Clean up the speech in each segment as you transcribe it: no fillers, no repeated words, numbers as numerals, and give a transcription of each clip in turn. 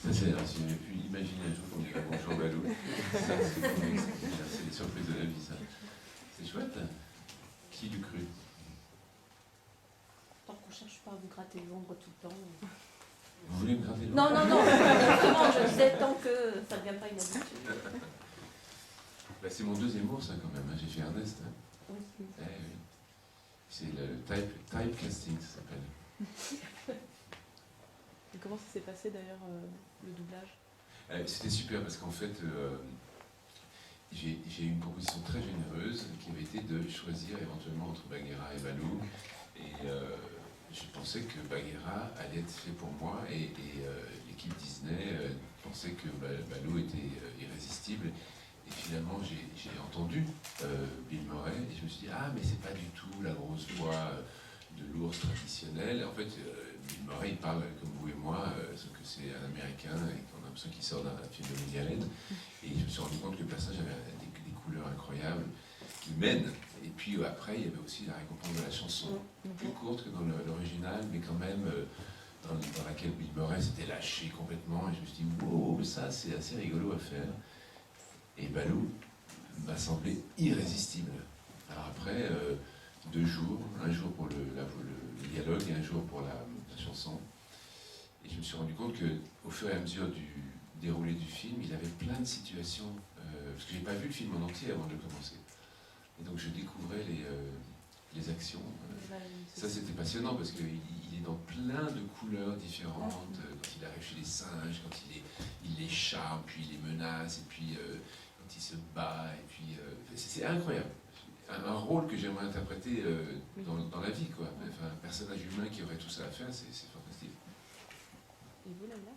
Ça, si j'avais pu imaginer un jour qu'on dirait bonjour Balou, ça, c'est les surprises de la vie, ça. C'est chouette. Qui l'eût cru? Tant qu'on ne cherche pas à vous gratter l'ombre tout le temps. Vous voulez me gratter l'ombre? Non, non, non, justement, je disais tant que ça ne devient pas une habitude. Bah, c'est mon deuxième ours, hein, quand même. J'ai fait Ernest. Hein. Oui. Eh, oui. C'est le typecasting, ça s'appelle. Et comment ça s'est passé d'ailleurs, le doublage? C'était super parce qu'en fait, j'ai eu une proposition très généreuse qui avait été de choisir éventuellement entre Bagheera et Balou. Et je pensais que Bagheera allait être fait pour moi et l'équipe Disney pensait que Balou était irrésistible. Et finalement, j'ai entendu Bill Murray et je me suis dit, ah, mais c'est pas du tout la grosse voix de l'ours traditionnel. En fait, Bill Murray, il parle comme vous et moi, sauf que c'est un Américain et qu'on a l'impression qu'il sort d'un film de Woody Allen. Et je me suis rendu compte que le personnage avait des couleurs incroyables, humaines. Et puis après, il y avait aussi la récompense de la chanson, plus courte que dans l'original, mais quand même dans laquelle Bill Murray s'était lâché complètement. Et je me suis dit, wow, ça c'est assez rigolo à faire. Et Balou m'a semblé irrésistible. Alors après, 2 jours, un jour pour le dialogue et un jour pour la chanson. Et je me suis rendu compte qu'au fur et à mesure du déroulé du film, il avait plein de situations, parce que je n'ai pas vu le film en entier avant de commencer. Et donc je découvrais les actions. Ça c'était passionnant parce qu'il est dans plein de couleurs différentes. Quand il arrive chez les singes, quand il les charme, puis il les menace, et puis quand il se bat, et puis c'est incroyable. Un rôle que j'aimerais interpréter dans la vie, quoi. Enfin, un personnage humain qui aurait tout ça à faire, c'est fantastique. Et vous, Laila?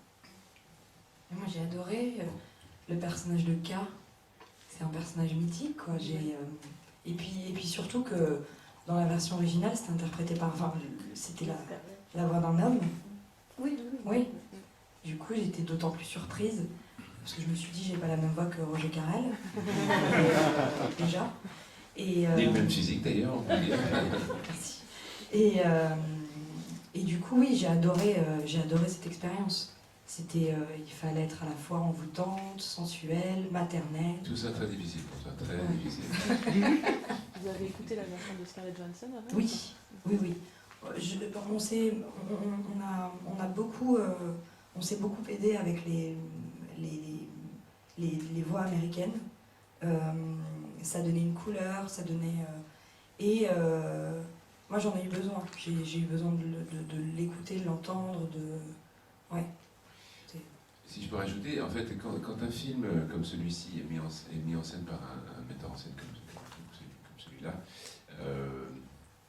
Moi j'ai adoré le personnage de K. C'est un personnage mythique, quoi. Et puis surtout que dans la version originale, c'était interprété par... Enfin, c'était la voix d'un homme. Oui. Du coup, j'étais d'autant plus surprise, parce que je me suis dit, j'ai pas la même voix que Roger Carrel. Déjà. Et le même physique d'ailleurs, on peut dire. Merci. Et du coup, oui, j'ai adoré cette expérience. C'était, il fallait être à la fois envoûtante, sensuelle, maternelle. Tout ça très difficile pour toi, très difficile. Vous avez écouté la version de Scarlett Johansson avant? Oui. On s'est beaucoup aidé avec les voix américaines. Ça donnait une couleur, ça donnait... moi j'en ai eu besoin. J'ai eu besoin de l'écouter, de l'entendre, Ouais. Si je peux rajouter, en fait, quand un film comme celui-ci est mis en scène par un metteur en scène comme celui-là,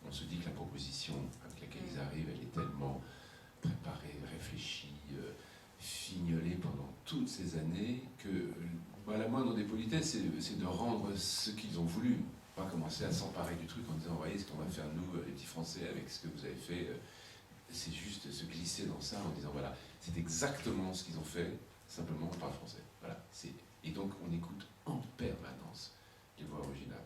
on se dit que la proposition avec laquelle ils arrivent, elle est tellement préparée, réfléchie, fignolée pendant toutes ces années que la moindre des politesses, c'est de rendre ce qu'ils ont voulu. Pas commencer à s'emparer du truc en disant, voyez ce qu'on va faire nous, les petits Français, avec ce que vous avez fait. C'est juste se glisser dans ça en disant, voilà, c'est exactement ce qu'ils ont fait, simplement on parle français. Voilà. Et donc on écoute en permanence les voix originales.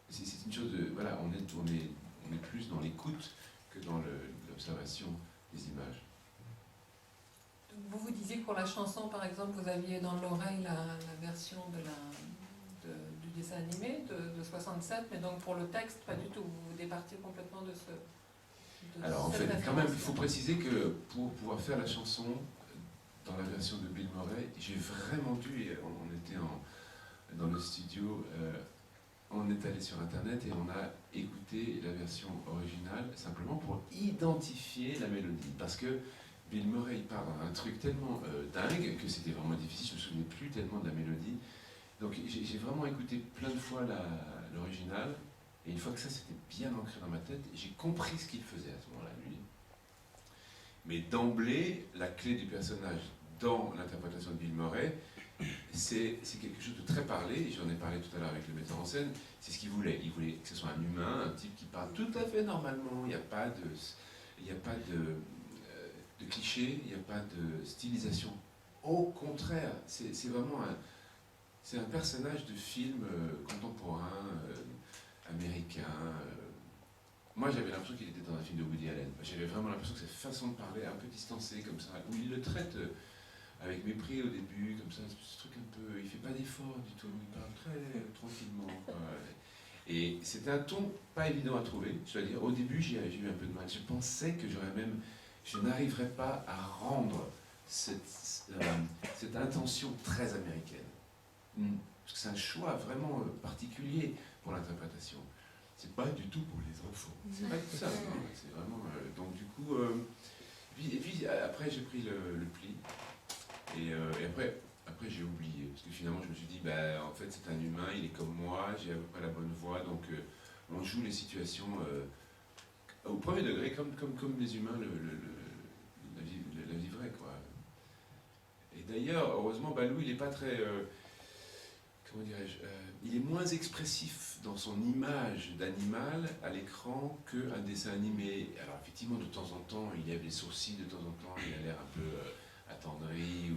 C'est une chose de... Voilà, on est plus dans l'écoute que dans l'observation des images. Donc vous disiez que pour la chanson, par exemple, vous aviez dans l'oreille la version du dessin animé de 67, mais donc pour le texte, pas du tout. Vous départiez complètement de ce... Alors en fait, quand même, il faut préciser que pour pouvoir faire la chanson dans la version de Bill Murray, j'ai vraiment dû, on était dans le studio, on est allé sur internet et on a écouté la version originale simplement pour identifier la mélodie. Parce que Bill Murray il part dans un truc tellement dingue que c'était vraiment difficile, je ne me souvenais plus tellement de la mélodie. Donc j'ai vraiment écouté plein de fois l'original. Et une fois que ça c'était bien ancré dans ma tête, j'ai compris ce qu'il faisait à ce moment-là, lui. Mais d'emblée, la clé du personnage dans l'interprétation de Bill Murray, c'est quelque chose de très parlé, et j'en ai parlé tout à l'heure avec le metteur en scène, c'est ce qu'il voulait. Il voulait que ce soit un humain, un type qui parle tout à fait normalement, il n'y a pas de clichés, il n'y a pas de stylisation. Au contraire, c'est vraiment un personnage de film contemporain, américain. Moi, j'avais l'impression qu'il était dans un film de Woody Allen. J'avais vraiment l'impression que cette façon de parler un peu distancée comme ça, où il le traite avec mépris au début, comme ça, ce truc un peu, il fait pas d'effort du tout, il parle très tranquillement, quoi. Et c'était un ton pas évident à trouver, je dois dire. Au début, j'ai eu un peu de mal. Je pensais que je n'arriverais pas à rendre cette intention très américaine. Parce que c'est un choix vraiment particulier pour l'interprétation. C'est pas du tout pour les enfants. C'est pas tout ça. Non, c'est vraiment. Donc du coup, et puis après j'ai pris le pli. Et après j'ai oublié. Parce que finalement je me suis dit, en fait c'est un humain, il est comme moi, j'ai à peu près la bonne voix, donc on joue les situations au premier degré comme les humains la vivraient, quoi. Et d'ailleurs, heureusement, Balou il est pas très. Comment dirais-je, il est moins expressif dans son image d'animal à l'écran qu'un dessin animé. Alors effectivement, de temps en temps, il lève les sourcils, de temps en temps, il a l'air un peu attendri,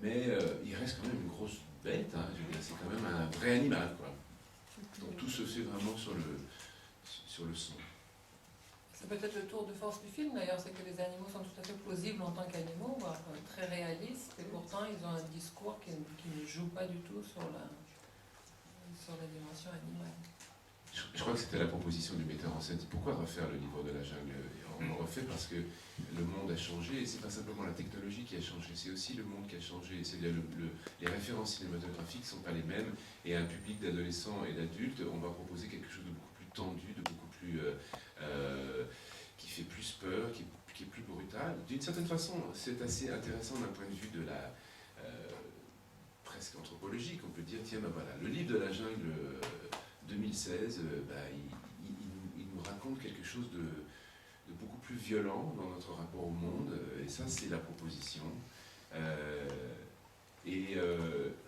mais il reste quand même une grosse bête, hein, je veux dire, c'est quand même un vrai animal, quoi. Donc tout se fait vraiment sur le son. C'est peut-être le tour de force du film d'ailleurs, c'est que les animaux sont tout à fait plausibles en tant qu'animaux, voire très réalistes, et pourtant ils ont un discours qui ne joue pas du tout sur la dimension animale. Je crois que c'était la proposition du metteur en scène. Pourquoi refaire le livre de la jungle? On le refait parce que le monde a changé, et c'est pas simplement la technologie qui a changé, c'est aussi le monde qui a changé. C'est-à-dire les références cinématographiques ne sont pas les mêmes, et à un public d'adolescents et d'adultes, on va proposer quelque chose de beaucoup plus tendu, de beaucoup plus qui fait plus peur, qui est plus brutal. D'une certaine façon, c'est assez intéressant d'un point de vue de la presque anthropologique. On peut dire, tiens, voilà, le livre de la jungle 2016, il nous raconte quelque chose de beaucoup plus violent dans notre rapport au monde, et ça, c'est la proposition.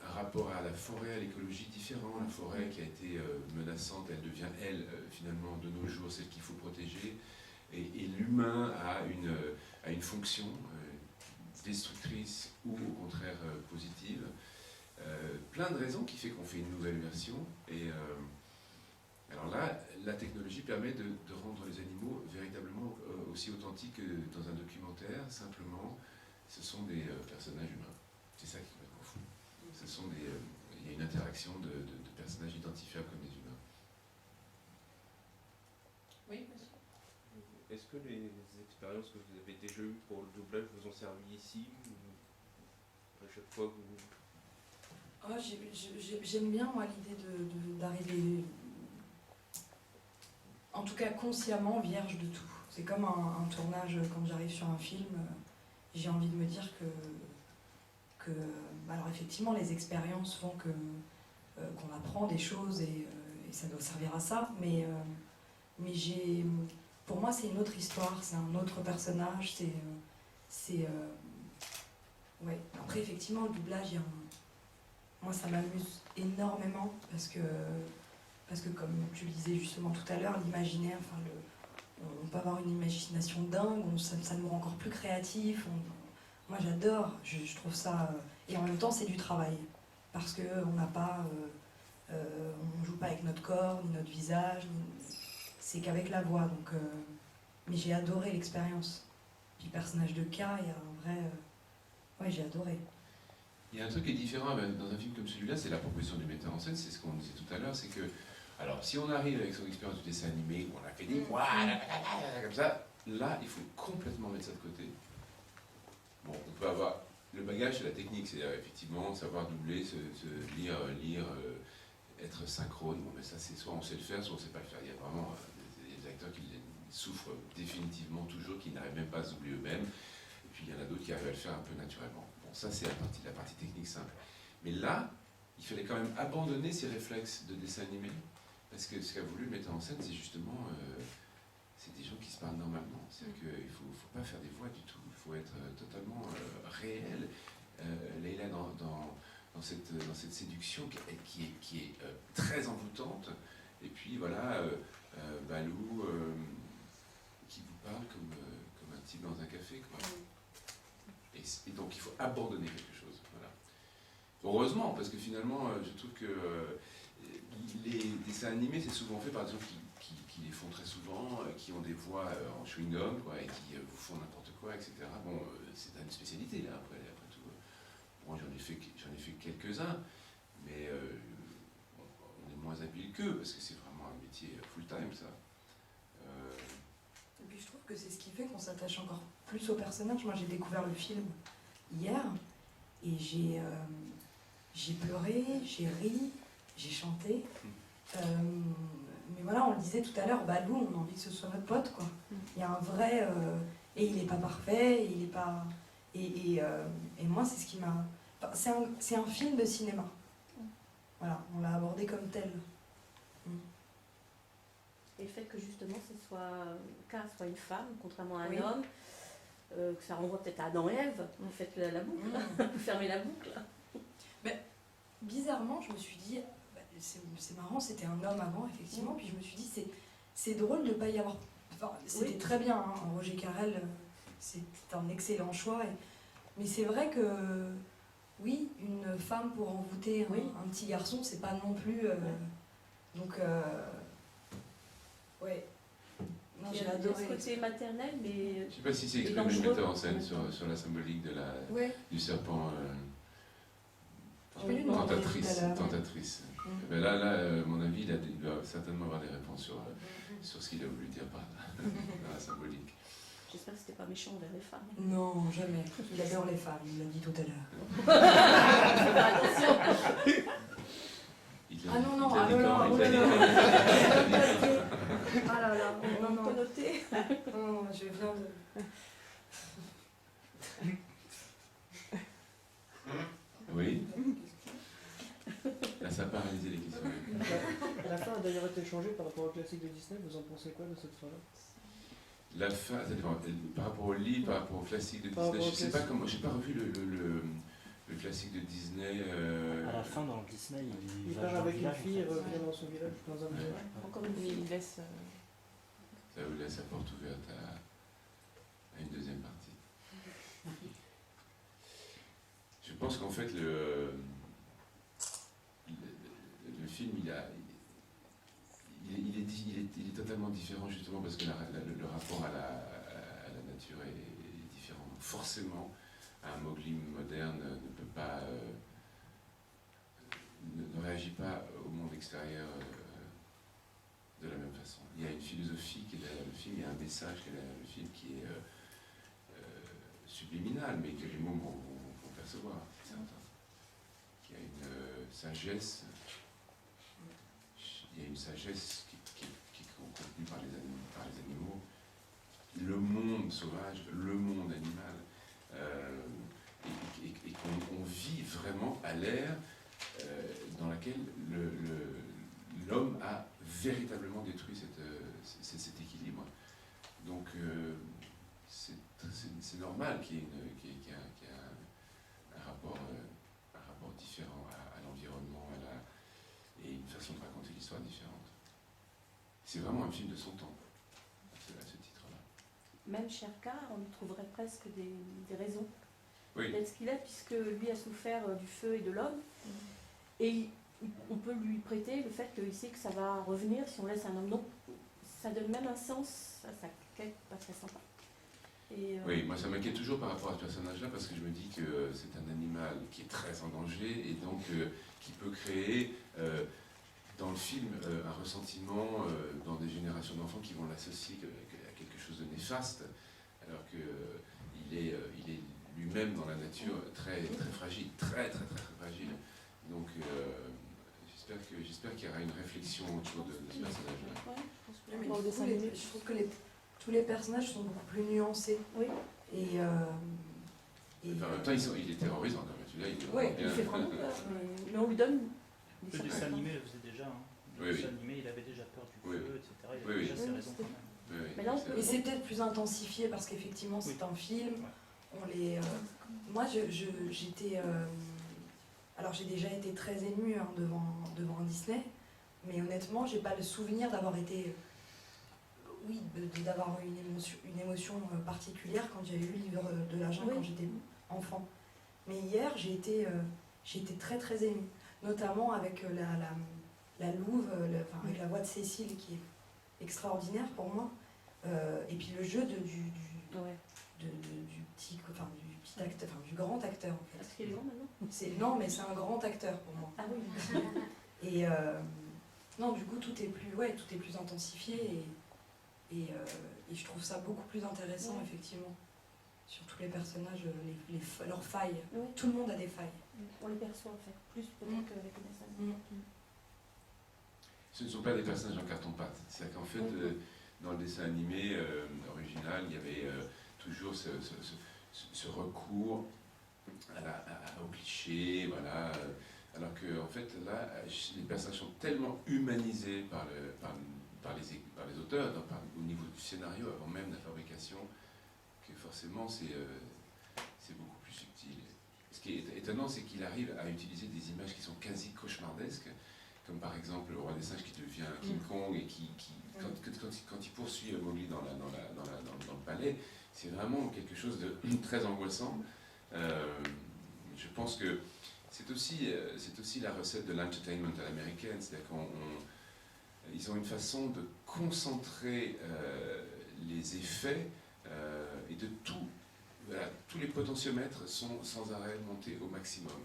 Un rapport à la forêt, à l'écologie différent. La forêt qui a été menaçante, elle devient, finalement, de nos jours, celle qu'il faut protéger. Et l'humain a une fonction destructrice ou au contraire positive. Plein de raisons qui fait qu'on fait une nouvelle version. Et alors là, la technologie permet de rendre les animaux véritablement aussi authentiques que dans un documentaire. Simplement, ce sont des personnages humains. C'est ça qui est complètement fou. Il y a une interaction de personnages identifiables comme des humains. Oui, monsieur. Est-ce que les expériences que vous avez déjà eues pour le doublage vous ont servi ici ou à chaque fois que vous... J'aime bien, moi, l'idée d'arriver, en tout cas consciemment, vierge de tout. C'est comme un tournage, quand j'arrive sur un film, j'ai envie de me dire que alors effectivement, les expériences font qu'on apprend des choses et ça doit servir à ça, mais pour moi, c'est une autre histoire, c'est un autre personnage, ouais. Après, effectivement, le doublage, moi, ça m'amuse énormément parce que, comme tu le disais justement tout à l'heure, l'imaginaire, on peut avoir une imagination dingue, ça nous rend encore plus créatifs. Moi, j'adore, je trouve ça... et en même temps, c'est du travail parce qu'on n'a pas... on ne joue pas avec notre corps, ni notre visage, c'est qu'avec la voix. Donc, mais j'ai adoré l'expérience. Puis le personnage de K, il y a un vrai... ouais, j'ai adoré. Il y a un truc qui est différent dans un film comme celui-là, c'est la proposition du metteur en scène, c'est ce qu'on disait tout à l'heure, c'est que, alors si on arrive avec son expérience du dessin animé, où on a fait des voix, comme ça, là, il faut complètement mettre ça de côté. Bon, on peut avoir, le bagage c'est la technique, c'est-à-dire effectivement savoir doubler, se lire, être synchrone, bon mais ça c'est soit on sait le faire, soit on ne sait pas le faire. Il y a vraiment des acteurs qui souffrent définitivement toujours, qui n'arrivent même pas à se doubler eux-mêmes, et puis il y en a d'autres qui arrivent à le faire un peu naturellement. Bon, ça c'est la partie technique simple. Mais là, il fallait quand même abandonner ces réflexes de dessin animé, parce que ce qu'a voulu le mettre en scène, c'est justement, c'est des gens qui se parlent normalement. C'est-à-dire qu'il ne faut pas faire des voix du tout, il faut être totalement réel. Leïla, dans cette séduction qui est très envoûtante, et puis voilà, Balou qui vous parle comme un type dans un café, quoi. Et donc il faut abandonner quelque chose. Voilà. Heureusement, parce que finalement, je trouve que les dessins animés, c'est souvent fait par des gens qui les font très souvent, qui ont des voix en chewing-gum, quoi, et qui vous font n'importe quoi, etc. Bon, c'est une spécialité, là, après quelques-uns, mais on est moins habile qu'eux, parce que c'est vraiment un métier full-time, ça. Et puis je trouve que c'est ce qui fait qu'on s'attache encore plus au personnage. Moi j'ai découvert le film hier et j'ai pleuré, j'ai ri, j'ai chanté. Mais voilà, on le disait tout à l'heure, Balou, on a envie que ce soit notre pote, quoi. Il y a un vrai... et il n'est pas parfait, il est pas... Et moi, c'est ce qui m'a... Enfin, c'est un film de cinéma. Voilà, on l'a abordé comme tel. Et le fait que justement K soit une femme, contrairement à un Oui. homme, que ça renvoie peut-être à Adam et Ève, vous faites la boucle, vous fermez la boucle. Bizarrement, je me suis dit, bah, c'est marrant, c'était un homme avant, effectivement, puis je me suis dit, c'est drôle de ne pas y avoir... Enfin, c'était Oui. très bien, hein, Roger Carrel, c'est un excellent choix, mais c'est vrai que, oui, une femme pour envoûter Oui. un petit garçon, c'est pas non plus... Donc, ouais. Non, Il y j'ai a adoré. ce côté maternel, mais Je ne sais pas si c'est Et exprimé le dangereux. metteur en scène sur la symbolique Ouais. du serpent. Je peux lui demander Tentatrice. tout à l'heure. Tentatrice. Ben là, à mon avis, il doit certainement avoir des réponses sur ce qu'il a voulu dire par là, dans la symbolique. j'espère que c'était pas méchant envers les femmes. Non, jamais. Il adore les femmes, il l'a dit tout à l'heure. Attention. Il Ah non, non, il l'a ah dit non, quand- non, il l'a dit non, quand- il l'a dit quand- Ah là là, non, On non. peut noter. Non, je viens de... Oui. Là, ça a paralysé les questions. La fin a d'ailleurs été changée par rapport au classique de Disney, vous en pensez quoi de cette fin-là? La fin, ça dépend. Par rapport au livre, par rapport au classique de Par Disney, rapport je au sais pas classique. comment. J'ai pas revu le classique de Disney. À la fin, dans le Disney, Il va part dans le avec une village, fille et en fait. revient dans son village, dans un village. Encore une Il fille. laisse. Ça vous laisse la porte ouverte à une deuxième partie. Je pense qu'en fait, le film, il est totalement différent justement parce que le rapport à la nature est différent. Donc forcément, un Mowgli moderne ne peut pas, ne réagit pas au monde extérieur de la même façon. Il y a une philosophie qui est derrière le film, il y a un message qui est derrière le film qui est subliminal, mais que les mots vont percevoir, c'est certain. Il y a une sagesse, il y a une sagesse qui est contenue par les animaux, le monde sauvage, le monde animal, et qu'on vit vraiment à l'ère dans laquelle l'homme a véritablement détruit cet équilibre. Donc c'est normal qu'il y ait un rapport différent à l'environnement et une façon de raconter l'histoire différente. C'est vraiment un film de son temps, à ce titre-là. Même Sherka, on lui trouverait presque des raisons Oui. d'être ce qu'il est, puisque lui a souffert du feu et de l'homme. Et on peut lui prêter le fait qu'il sait que ça va revenir si on laisse un homme. Donc ça donne même un sens à sa quête pas très sympa. Et, Oui, moi ça m'inquiète toujours par rapport à ce personnage-là parce que je me dis que c'est un animal qui est très en danger et donc qui peut créer dans le film un ressentiment dans des générations d'enfants qui vont l'associer à quelque chose de néfaste alors qu'il est lui-même dans la nature très, très fragile, très fragile. Donc j'espère qu'il y aura une réflexion autour de ce personnage-là. ouais, je pense que Mais Dans le du dessin coup, animé. je trouve que tous les personnages sont beaucoup plus nuancés. Oui. Et Enfin, en même temps, il est terrorisant quand même. Celui-là, Ouais, il fait vraiment peur, mais on lui donne des Le dessin certains- animé le faisait déjà. Hein. Le Oui, dessin oui. animé, il avait déjà peur du Oui, feu, oui. etc. Il Oui, avait oui. déjà ses Oui, raisons c'était- quand même. Mais là, on peut- et c'est peut-être plus intensifié parce qu'effectivement c'est un film. On les, moi j'étais... alors j'ai déjà été très émue hein, devant un Disney, mais honnêtement j'ai pas le souvenir d'avoir été... oui, d'avoir eu une émotion particulière quand j'ai lu le livre de la jungle Oui. quand j'étais enfant. Mais hier j'ai été très émue, notamment avec la louve, avec la voix de Cécile qui est extraordinaire pour moi. Et puis le jeu du Ouais. petit, enfin, petit acteur, enfin du grand acteur en fait. Parce qu'il est grand maintenant. Non, mais c'est un grand acteur pour moi. Ah oui. Et non, du coup, tout est plus intensifié et je trouve ça beaucoup plus intéressant, Ouais. effectivement. Sur tous les personnages, leurs failles. Oui. Tout le monde a des failles. On les perçoit en fait, plus peut-être qu'avec les dessins animés. Ce ne sont pas des personnages en carton-pâte. C'est-à-dire qu'en fait, dans le dessin animé original, il y avait toujours ce recours au cliché, voilà. Alors que, en fait, là, les personnages sont tellement humanisés par les auteurs, au niveau du scénario, avant même de la fabrication, que forcément, c'est beaucoup plus subtil. Ce qui est étonnant, c'est qu'il arrive à utiliser des images qui sont quasi cauchemardesques, comme par exemple le roi des singes qui devient King Kong et quand il poursuit Mowgli dans le palais, c'est vraiment quelque chose de très angoissant. Je pense que c'est aussi la recette de l'entertainment à l'américaine, c'est-à-dire qu'ils ont une façon de concentrer les effets et de tout. Voilà, tous les potentiomètres sont sans arrêt montés au maximum.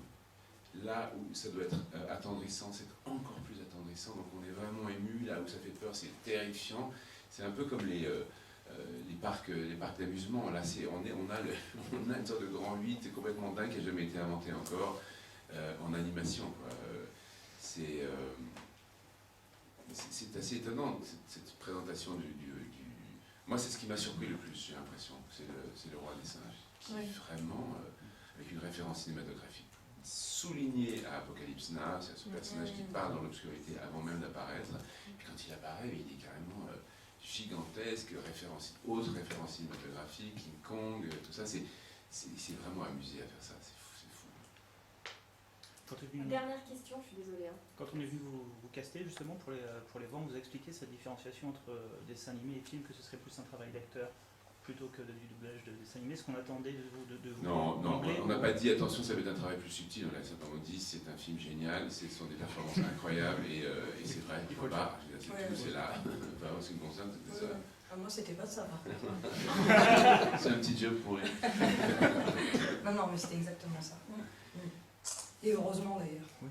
Là où ça doit être attendrissant, c'est encore plus attendrissant. Donc on est vraiment ému. Là où ça fait peur, c'est terrifiant. C'est un peu comme les parcs d'amusement. Là, on a une sorte de grand 8 complètement dingue qui n'a jamais été inventé encore en animation, quoi. C'est assez étonnant cette présentation Moi, c'est ce qui m'a surpris le plus, j'ai l'impression. C'est le roi des singes, qui vraiment, avec une référence cinématographique soulignée à Apocalypse Now, c'est ce personnage qui part dans l'obscurité avant même d'apparaître. Puis quand il apparaît, il est carrément gigantesque, autre référence cinématographique, King Kong, tout ça. C'est vraiment amusé à faire ça, c'est fou. Dernière question, je suis désolée. Quand on est venu vous caster justement pour les vents, vous avez expliqué cette différenciation entre dessin animé et film, que ce serait plus un travail d'acteur plutôt que du doublage de dessin animé. Est-ce qu'on attendait de vous Non, on n'a pas dit attention, ça va être un travail plus subtil. On a simplement dit c'est un film génial, ce sont des performances incroyables et c'est vrai, il faut pas. C'est là, en ce qui me concerne, c'était ça. Ah, moi, c'était pas ça, par contre. C'est un petit job pourri. Non, mais c'était exactement ça. Et heureusement d'ailleurs. Oui.